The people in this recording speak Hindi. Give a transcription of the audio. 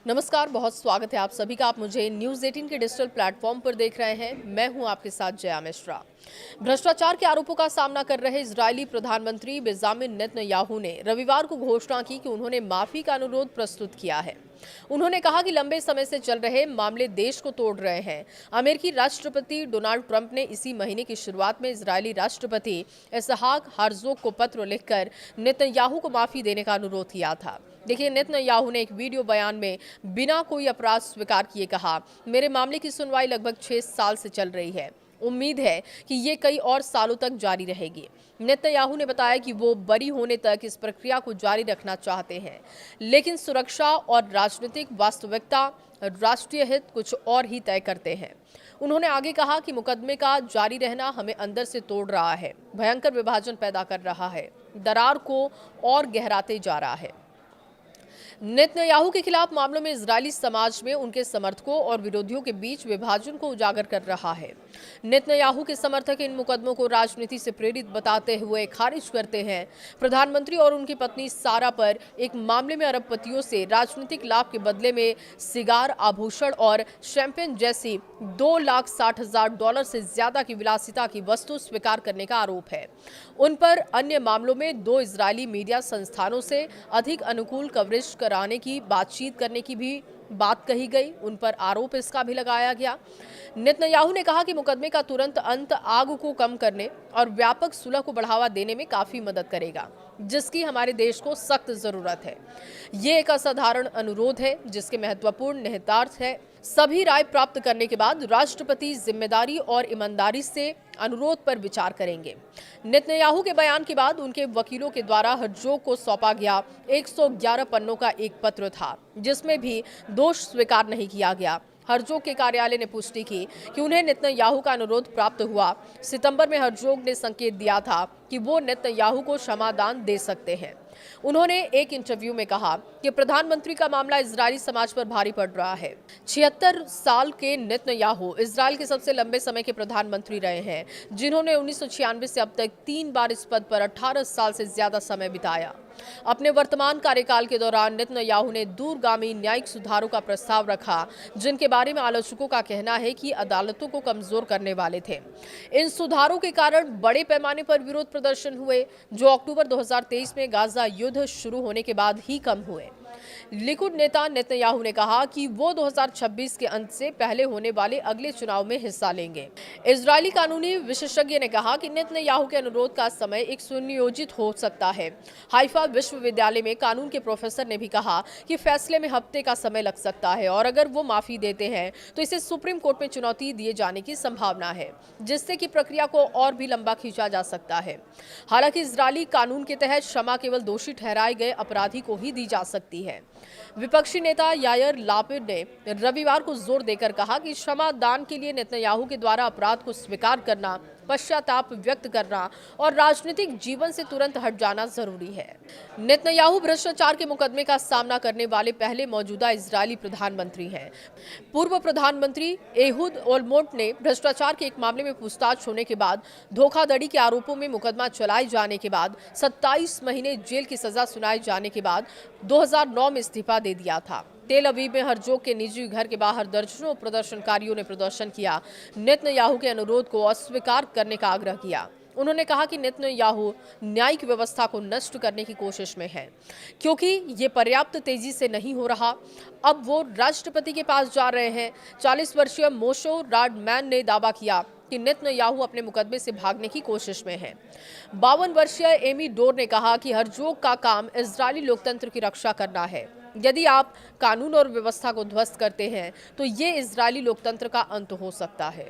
नमस्कार, बहुत स्वागत है आप सभी का। आप मुझे न्यूज़ 18 के डिजिटल प्लेटफॉर्म पर देख रहे हैं। मैं हूं आपके साथ जया मिश्रा। भ्रष्टाचार के आरोपों का सामना कर रहे इजरायली प्रधानमंत्री बेंजामिन नेतन्याहू ने रविवार को घोषणा की कि उन्होंने माफी का अनुरोध प्रस्तुत किया है। उन्होंने कहा कि लंबे समय से चल रहे मामले देश को तोड़ रहे हैं। अमेरिकी राष्ट्रपति डोनाल्ड ट्रंप ने इसी महीने की शुरुआत में इजरायली राष्ट्रपति इसहाक हर्जोग को पत्र लिखकर नेतन्याहू को माफी देने का अनुरोध किया था। देखिए, नेतन्याहू ने एक वीडियो बयान में बिना कोई अपराध स्वीकार किए कहा, मेरे मामले की सुनवाई लगभग 6 साल से चल रही है। उम्मीद है कि ये कई और सालों तक जारी रहेगी। नेतन्याहू ने बताया कि वो बरी होने तक इस प्रक्रिया को जारी रखना चाहते हैं, लेकिन सुरक्षा और राजनीतिक वास्तविकता, राष्ट्रीय हित कुछ और ही तय करते हैं। उन्होंने आगे कहा कि मुकदमे का जारी रहना हमें अंदर से तोड़ रहा है, भयंकर विभाजन पैदा कर रहा है, दरार को और गहराते जा रहा है। नेतन्याहू के खिलाफ मामलों में इजरायली समाज में उनके समर्थकों और विरोधियों के बीच विभाजन को उजागर कर रहा है। नेतन्याहू के समर्थक इन मुकदमों को राजनीति से प्रेरित बताते हुए खारिज करते हैं। प्रधानमंत्री और उनकी पत्नी सारा पर एक मामले में अरबपतियों से राजनीतिक लाभ के बदले में सिगार, आभूषण और शैंपेन जैसी $2,60,000 से ज्यादा की विलासिता की वस्तु स्वीकार करने का आरोप है। उन पर अन्य मामलों में 2 इजरायली मीडिया संस्थानों से अधिक अनुकूल कवरेज कराने की बातचीत करने की भी बात कही गई। उन पर आरोप इसका भी लगाया गया। नेतन्याहू ने कहा कि मुकदमे का तुरंत अंत आग को कम करने और व्यापक सुलह को बढ़ावा देने में काफी मदद करेगा, जिसकी हमारे देश को सख्त जरूरत है। ये एक असाधारण अनुरोध है जिसके महत्वपूर्ण निहितार्थ है। सभी राय प्राप्त करने के बाद राष्ट्रपति जिम्मेदारी और ईमानदारी से अनुरोध पर विचार करेंगे। नेतन्याहू के बयान के बाद उनके वकीलों के द्वारा हर्जोग को सौंपा गया 111 पन्नों का एक पत्र था, जिसमें भी दोष स्वीकार नहीं किया गया। हर्जोग के कार्यालय ने पुष्टि की कि उन्हें नेतन्याहू का अनुरोध प्राप्त हुआ। सितंबर में हर्जोग ने संकेत दिया था कि वो नेतन्याहू को क्षमादान दे सकते हैं। उन्होंने एक इंटरव्यू में कहा कि प्रधानमंत्री का मामला इजरायली समाज पर भारी पड़ रहा है। 76 साल के नेतन्याहू इजरायल के सबसे लंबे समय के प्रधानमंत्री रहे हैं, जिन्होंने 1996 से अब तक 3 बार इस पद पर 18 साल से ज्यादा समय बिताया। अपने वर्तमान कार्यकाल के दौरान नेतन्याहू ने दूरगामी न्यायिक सुधारों का प्रस्ताव रखा, जिनके बारे में आलोचकों का कहना है कि अदालतों को कमजोर करने वाले थे। इन सुधारों के कारण बड़े पैमाने पर विरोध प्रदर्शन हुए, जो अक्टूबर 2023 में गाजा युद्ध शुरू होने के बाद ही कम हुए। लिकुड नेता नेतन्याहू ने कहा कि वो 2026 के अंत से पहले होने वाले अगले चुनाव में हिस्सा लेंगे। इजरायली कानूनी विशेषज्ञ ने कहा कि नेतन्याहू के अनुरोध का समय एक सुनियोजित हो सकता है। हाइफा विश्वविद्यालय में कानून के प्रोफेसर ने भी कहा कि फैसले में हफ्ते का समय लग सकता है और अगर वो माफी देते हैं तो इसे सुप्रीम कोर्ट में चुनौती दिए जाने की संभावना है, जिससे कि प्रक्रिया को और भी लंबा खींचा जा सकता है। हालांकि इजरायली कानून के तहत क्षमा केवल दोषी ठहराए गए अपराधी को ही दी जा सकती है। विपक्षी नेता यायर लापिड ने रविवार को जोर देकर कहा कि क्षमा दान के लिए नेतन्याहू के द्वारा अपराध को स्वीकार करना, पश्चाताप व्यक्त करना और राजनीतिक जीवन से तुरंत हट जाना जरूरी है। नेतन्याहू भ्रष्टाचार के मुकदमे का सामना करने वाले पहले मौजूदा इजरायली प्रधानमंत्री हैं। पूर्व प्रधानमंत्री एहुद ओलमर्ट ने भ्रष्टाचार के एक मामले में पूछताछ होने के बाद धोखाधड़ी के आरोपों में मुकदमा चलाए जाने के बाद 27 महीने जेल की सजा सुनाए जाने के बाद 2009 में इस्तीफा दे दिया था। तेल अवीव में हर्जोग के निजी घर के बाहर दर्जनों प्रदर्शनकारियों ने प्रदर्शन किया, नेतन्याहू के अनुरोध को अस्वीकार करने का आग्रह किया। उन्होंने कहा कि नेतन्याहू न्यायिक व्यवस्था को नष्ट करने की कोशिश में है, क्योंकि ये पर्याप्त तेजी से नहीं हो रहा। अब वो राष्ट्रपति के पास जा रहे हैं। 40 वर्षीय मोशे राडमैन ने दावा किया कि नेतन्याहू अपने मुकदमे से भागने की कोशिश में है। 52 वर्षीय एमी डोर ने कहा कि हर्जोग का काम इजरायली लोकतंत्र की रक्षा करना है। यदि आप कानून और व्यवस्था को ध्वस्त करते हैं तो ये इजरायली लोकतंत्र का अंत हो सकता है।